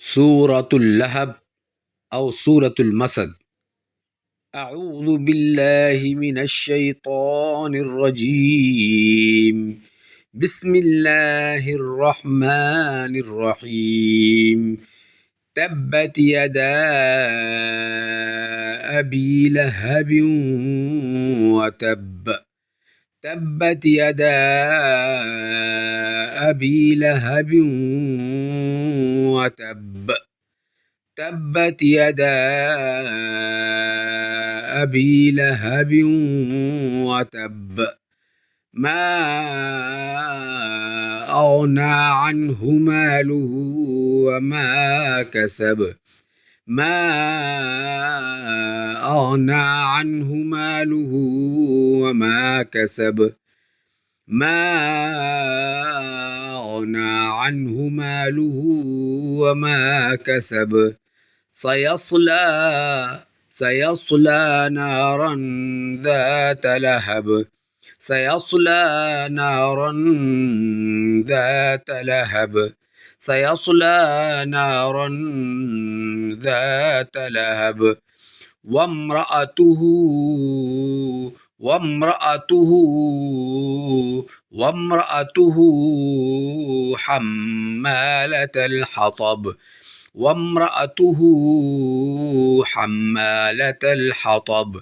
سورة اللهب أو سورة المسد. أعوذ بالله من الشيطان الرجيم. بسم الله الرحمن الرحيم. تبت يدا أبي لهب وتب. تبت يدا أبي لهب وتب. تبت يدا أبي لهب وتب. ما أغنى عنه ماله وما كسب. ما أغنى عنه ماله وما كسب. ما أغنى عنه ماله وما كسب. سيصلى نارا ذات لهب. سيصلى نارا ذات لهب. سيصلى نارا ذات لهب. وامرأته حمالة الحطب. وامرأته حمالة الحطب.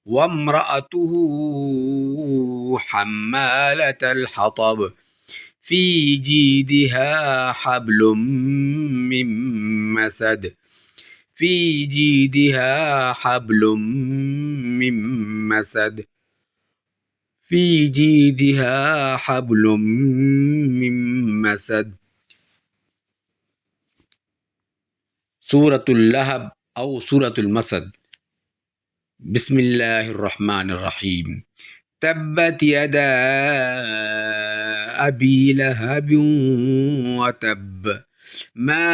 وامرأته حمالة الحطب. في جيدها حبل من مسد. في جيدها حبل من مسد. في جيدها حبل من مسد. سورة اللهب أو سورة المسد. بسم الله الرحمن الرحيم. تبت يدا أبي لهب وتب. ما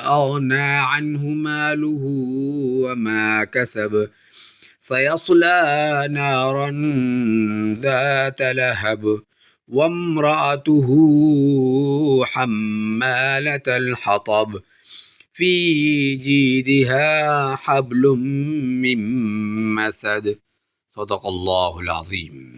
أغنى عنه ماله وما كسب. سيصلى نارا ذات لهب. وامرأته حمالة الحطب. في جيدها حبل من مسد. صدق الله العظيم.